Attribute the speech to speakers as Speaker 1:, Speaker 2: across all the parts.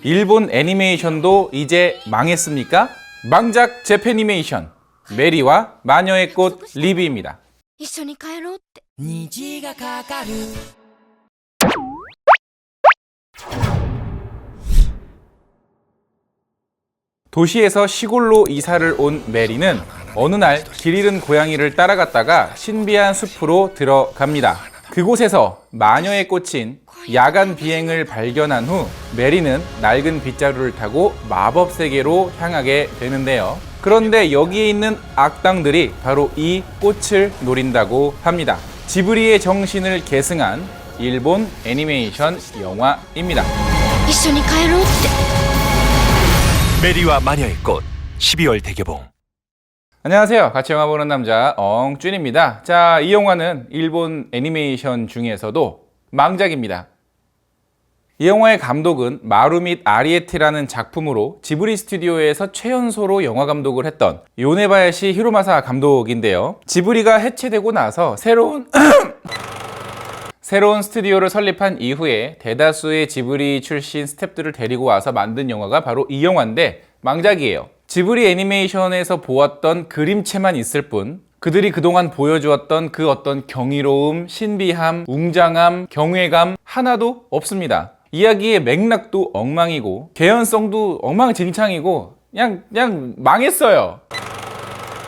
Speaker 1: 일본 애니메이션도 이제 망했습니까? 망작 재패니메이션 메리와 마녀의 꽃 리뷰입니다.
Speaker 2: 一緒に帰ろうって。
Speaker 3: 虹がかかる
Speaker 1: 도시에서 시골로 이사를 온 메리는 어느 날 길 잃은 고양이를 따라갔다가 신비한 숲으로 들어갑니다. 그곳에서 마녀의 꽃인 야간 비행을 발견한 후 메리는 낡은 빗자루를 타고 마법 세계로 향하게 되는데요. 그런데 여기에 있는 악당들이 바로 이 꽃을 노린다고 합니다. 지브리의 정신을 계승한 일본 애니메이션 영화입니다.
Speaker 2: 一緒に帰ろうって。
Speaker 4: 메리와 마녀의 꽃 12월 대개봉.
Speaker 1: 안녕하세요. 같이 영화 보는 남자 엉준입니다. 자, 이 영화는 일본 애니메이션 중에서도 망작입니다. 이 영화의 감독은 마루 및 아리에티라는 작품으로 지브리 스튜디오에서 최연소로 영화 감독을 했던 요네바야시 히로마사 감독인데요. 지브리가 해체되고 나서 새로운 스튜디오를 설립한 이후에 대다수의 지브리 출신 스태프들을 데리고 와서 만든 영화가 바로 이 영화인데 망작이에요. 지브리 애니메이션에서 보았던 그림체만 있을 뿐 그들이 그동안 보여주었던 그 어떤 경이로움, 신비함, 웅장함, 경외감 하나도 없습니다. 이야기의 맥락도 엉망이고 개연성도 엉망진창이고 그냥 망했어요.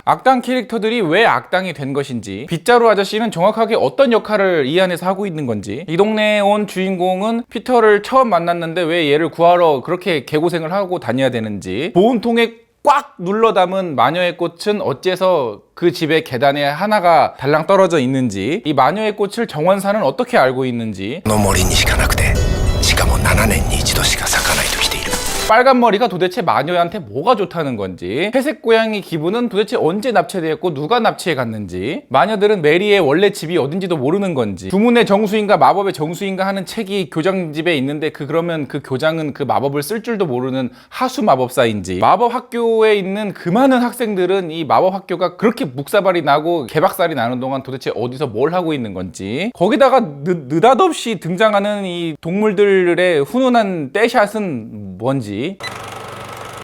Speaker 1: 악당 캐릭터들이 왜 악당이 된 것인지, 빗자루 아저씨는 정확하게 어떤 역할을 이 안에서 하고 있는 건지, 이 동네에 온 주인공은 피터를 처음 만났는데 왜 얘를 구하러 그렇게 개고생을 하고 다녀야 되는지, 보온통에 꽉 눌러 담은 마녀의 꽃은 어째서 그 집의 계단에 하나가 달랑 떨어져 있는지, 이 마녀의 꽃을 정원사는 어떻게 알고 있는지,
Speaker 4: の森にしかなくてしかも7年に一度しか咲かないときている
Speaker 1: 빨간 머리가 도대체 마녀한테 뭐가 좋다는 건지, 회색 고양이 기분은 도대체 언제 납치되었고 누가 납치해 갔는지, 마녀들은 메리의 원래 집이 어딘지도 모르는 건지, 주문의 정수인가 마법의 정수인가 하는 책이 교장집에 있는데 그러면 그 교장은 그 마법을 쓸 줄도 모르는 하수 마법사인지, 마법 학교에 있는 그 많은 학생들은 이 마법 학교가 그렇게 묵사발이 나고 개박살이 나는 동안 도대체 어디서 뭘 하고 있는 건지, 거기다가 느닷없이 등장하는 이 동물들의 훈훈한 떼샷은 뭔지,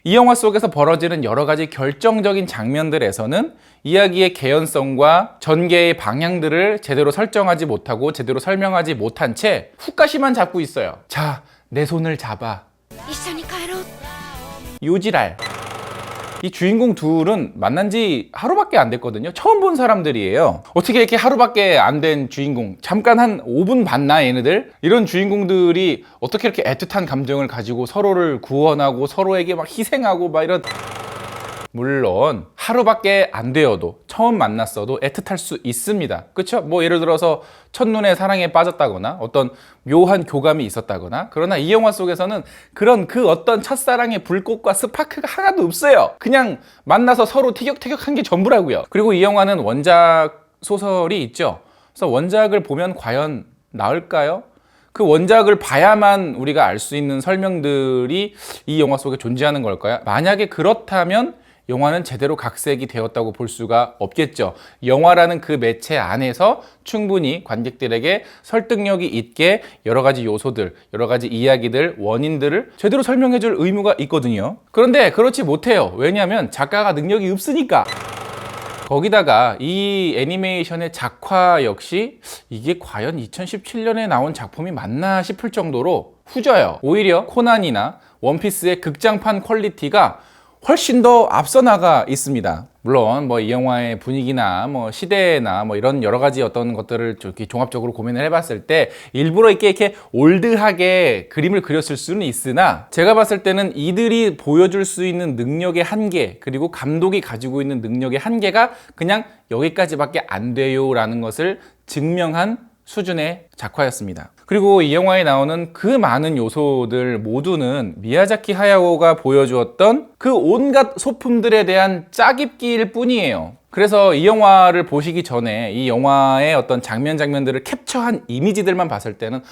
Speaker 1: 이 영화 속에서 벌어지는 여러 가지 결정적인 장면들에서는 이야기의 개연성과 전개의 방향들을 제대로 설정하지 못하고 제대로 설명하지 못한 채 훅가시만 잡고 있어요. 자, 내 손을 잡아.
Speaker 2: 一緒に帰ろうって。
Speaker 1: 요지랄. 이 주인공 둘은 만난 지 하루밖에 안 됐거든요. 처음 본 사람들이에요. 어떻게 이렇게 하루밖에 안 된 주인공, 잠깐 한 5분 봤나 얘네들? 이런 주인공들이 어떻게 이렇게 애틋한 감정을 가지고 서로를 구원하고 서로에게 막 희생하고 막 이런, 물론 하루밖에 안 되어도 처음 만났어도 애틋할 수 있습니다. 그쵸? 뭐 예를 들어서 첫눈에 사랑에 빠졌다거나 어떤 묘한 교감이 있었다거나, 그러나 이 영화 속에서는 그런 그 어떤 첫사랑의 불꽃과 스파크가 하나도 없어요. 그냥 만나서 서로 티격태격한 게 전부라고요. 그리고 이 영화는 원작 소설이 있죠. 그래서 원작을 보면 과연 나을까요? 그 원작을 봐야만 우리가 알 수 있는 설명들이 이 영화 속에 존재하는 걸까요? 만약에 그렇다면 영화는 제대로 각색이 되었다고 볼 수가 없겠죠. 영화라는 그 매체 안에서 충분히 관객들에게 설득력이 있게 여러 가지 요소들, 여러 가지 이야기들, 원인들을 제대로 설명해 줄 의무가 있거든요. 그런데 그렇지 못해요. 왜냐하면 작가가 능력이 없으니까. 거기다가 이 애니메이션의 작화 역시 이게 과연 2017년에 나온 작품이 맞나 싶을 정도로 후져요. 오히려 코난이나 원피스의 극장판 퀄리티가 훨씬 더 앞서 나가 있습니다. 물론 뭐 이 영화의 분위기나 뭐 시대나 뭐 이런 여러 가지 어떤 것들을 이렇게 종합적으로 고민을 해봤을 때 일부러 이렇게 올드하게 그림을 그렸을 수는 있으나, 제가 봤을 때는 이들이 보여줄 수 있는 능력의 한계, 그리고 감독이 가지고 있는 능력의 한계가 그냥 여기까지밖에 안 돼요 라는 것을 증명한 수준의 작화였습니다. 그리고 이 영화에 나오는 그 많은 요소들 모두는 미야자키 하야오가 보여주었던 그 온갖 소품들에 대한 짜깁기일 뿐이에요. 그래서 이 영화를 보시기 전에 이 영화의 어떤 장면들을 캡처한 이미지들만 봤을 때는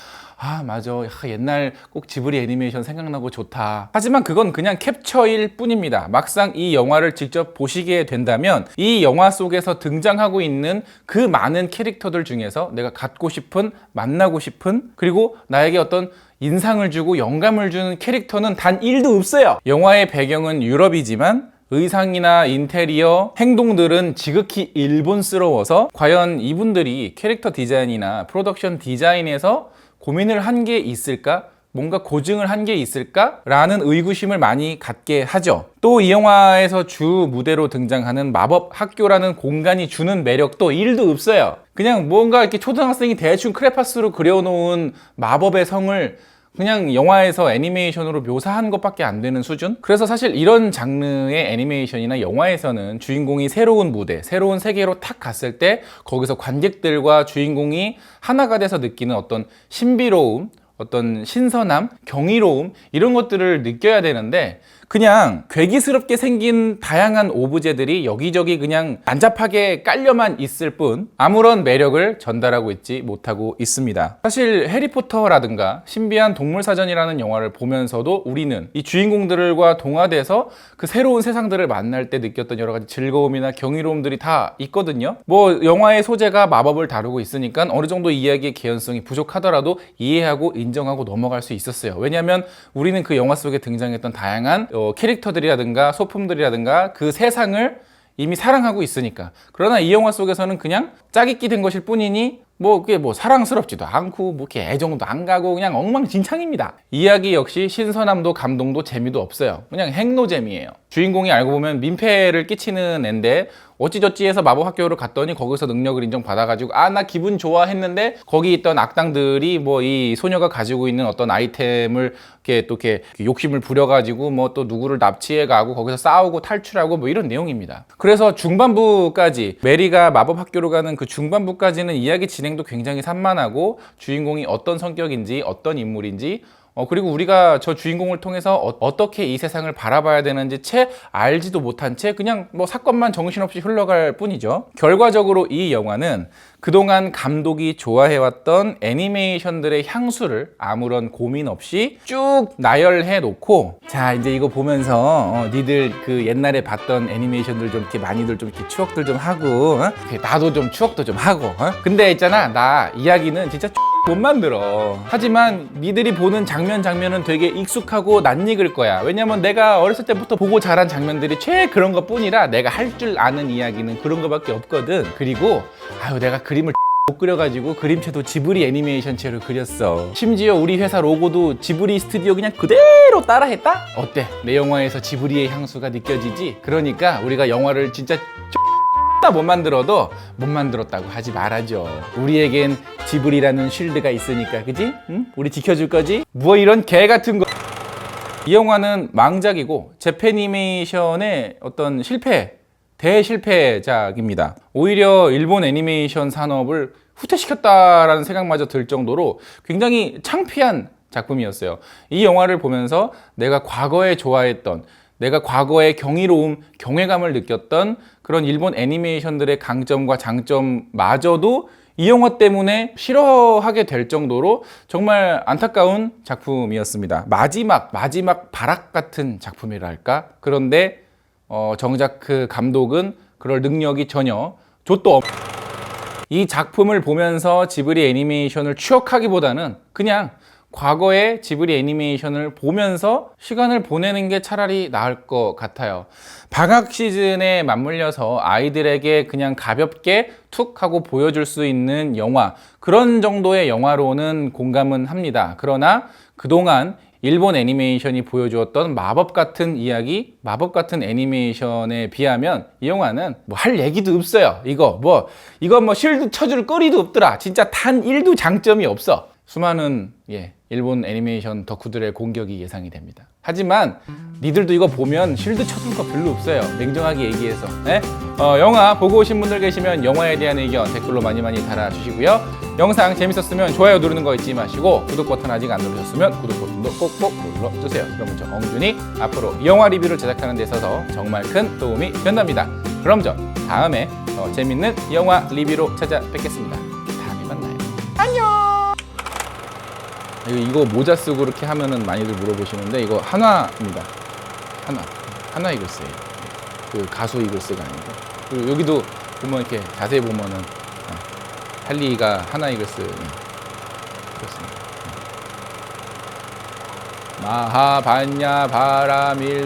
Speaker 1: 아 맞아, 옛날 꼭 지브리 애니메이션 생각나고 좋다. 하지만 그건 그냥 캡처일 뿐입니다. 막상 이 영화를 직접 보시게 된다면 이 영화 속에서 등장하고 있는 그 많은 캐릭터들 중에서 내가 갖고 싶은, 만나고 싶은, 그리고 나에게 어떤 인상을 주고 영감을 주는 캐릭터는 단 1도 없어요. 영화의 배경은 유럽이지만 의상이나 인테리어, 행동들은 지극히 일본스러워서 과연 이분들이 캐릭터 디자인이나 프로덕션 디자인에서 고민을 한 게 있을까? 뭔가 고증을 한 게 있을까? 라는 의구심을 많이 갖게 하죠. 또 이 영화에서 주 무대로 등장하는 마법 학교라는 공간이 주는 매력도 1도 없어요. 그냥 뭔가 이렇게 초등학생이 대충 크레파스로 그려놓은 마법의 성을 그냥 영화에서 애니메이션으로 묘사한 것밖에 안 되는 수준? 그래서 사실 이런 장르의 애니메이션이나 영화에서는 주인공이 새로운 무대, 새로운 세계로 탁 갔을 때 거기서 관객들과 주인공이 하나가 돼서 느끼는 어떤 신비로움, 어떤 신선함, 경이로움 이런 것들을 느껴야 되는데 그냥 괴기스럽게 생긴 다양한 오브제들이 여기저기 그냥 난잡하게 깔려만 있을 뿐 아무런 매력을 전달하고 있지 못하고 있습니다. 사실 해리포터라든가 신비한 동물사전이라는 영화를 보면서도 우리는 이 주인공들과 동화돼서 그 새로운 세상들을 만날 때 느꼈던 여러 가지 즐거움이나 경이로움들이 다 있거든요. 뭐 영화의 소재가 마법을 다루고 있으니까 어느 정도 이야기의 개연성이 부족하더라도 이해하고 인정하고 넘어갈 수 있었어요. 왜냐하면 우리는 그 영화 속에 등장했던 다양한 캐릭터들이라든가 소품들이라든가 그 세상을 이미 사랑하고 있으니까. 그러나 이 영화 속에서는 그냥 짜깁기 된 것일 뿐이니 뭐 그게 뭐 사랑스럽지도 않고 뭐 이렇게 애정도 안 가고 그냥 엉망진창입니다. 이야기 역시 신선함도 감동도 재미도 없어요. 그냥 행노잼이에요. 주인공이 알고 보면 민폐를 끼치는 앤데 어찌저찌 해서 마법학교를 갔더니 거기서 능력을 인정받아가지고 아 나 기분 좋아 했는데 거기 있던 악당들이 뭐 이 소녀가 가지고 있는 어떤 아이템을 이렇게 또 이렇게 욕심을 부려가지고 뭐 또 누구를 납치해가고 거기서 싸우고 탈출하고 뭐 이런 내용입니다. 그래서 중반부까지 메리가 마법학교로 가는 그 중반부까지는 이야기 진행도 굉장히 산만하고 주인공이 어떤 성격인지 어떤 인물인지 그리고 우리가 저 주인공을 통해서 어떻게 이 세상을 바라봐야 되는지 채 알지도 못한 채 그냥 뭐 사건만 정신없이 흘러갈 뿐이죠. 결과적으로 이 영화는 그동안 감독이 좋아해왔던 애니메이션들의 향수를 아무런 고민 없이 쭉 나열해 놓고 자 이제 이거 보면서 니들 그 옛날에 봤던 애니메이션들 좀 이렇게 많이들 좀 이렇게 추억들 좀 하고 나도 좀 추억도 좀 하고 근데 있잖아 나 이야기는 진짜 못 만들어. 하지만 니들이 보는 장면은 되게 익숙하고 낯익을 거야. 왜냐면 내가 어렸을 때부터 보고 자란 장면들이 최 그런 것 뿐이라 내가 할 줄 아는 이야기는 그런 거밖에 없거든. 그리고 내가 그림을 못 그려가지고 그림체도 지브리 애니메이션체로 그렸어. 심지어 우리 회사 로고도 지브리 스튜디오 그냥 그대로 따라했다? 어때? 내 영화에서 지브리의 향수가 느껴지지? 그러니까 우리가 영화를 진짜 못 만들어도 못 만들었다고 하지 말아줘. 우리에겐 지브리라는 쉴드가 있으니까 그지? 응? 우리 지켜줄 거지? 뭐 이런 개 같은 거. 이 영화는 망작이고 재패니메이션의 어떤 대실패작입니다. 오히려 일본 애니메이션 산업을 후퇴시켰다라는 생각마저 들 정도로 굉장히 창피한 작품이었어요. 이 영화를 보면서 내가 과거에 좋아했던 내가 과거의 경이로움, 경외감을 느꼈던 그런 일본 애니메이션들의 강점과 장점마저도 이 영화 때문에 싫어하게 될 정도로 정말 안타까운 작품이었습니다. 마지막 발악 같은 작품이랄까? 그런데 정작 그 감독은 그럴 능력이 전혀 좆도 없. 이 작품을 보면서 지브리 애니메이션을 추억하기보다는 그냥 과거의 지브리 애니메이션을 보면서 시간을 보내는 게 차라리 나을 것 같아요. 방학 시즌에 맞물려서 아이들에게 그냥 가볍게 툭 하고 보여줄 수 있는 영화, 그런 정도의 영화로는 공감은 합니다. 그러나 그동안 일본 애니메이션이 보여주었던 마법 같은 이야기, 마법 같은 애니메이션에 비하면 이 영화는 뭐 할 얘기도 없어요. 이거 뭐 실드 쳐줄 거리도 없더라. 진짜 단 1도 장점이 없어. 수많은 일본 애니메이션 덕후들의 공격이 예상이 됩니다. 하지만 니들도 이거 보면 실드 쳐줄 거 별로 없어요. 냉정하게 얘기해서. 영화 보고 오신 분들 계시면 영화에 대한 의견 댓글로 많이 달아주시고요. 영상 재밌었으면 좋아요 누르는 거 잊지 마시고 구독 버튼 아직 안 누르셨으면 구독 버튼도 꼭꼭 눌러주세요. 그러면 저 엉준이 앞으로 영화 리뷰를 제작하는 데 있어서 정말 큰 도움이 된답니다. 그럼 저 다음에 더 재밌는 영화 리뷰로 찾아뵙겠습니다. 다음에 만나요. 안녕. 이거 모자 쓰고 이렇게 하면은 많이들 물어보시는데 이거 한화입니다. 한화 이글스예요. 그 가수 이글스가 아니고. 그리고 여기도 보면 이렇게 자세히 보면은 할리가 한화 이글스 그렇습니다. 마하반야 바라밀다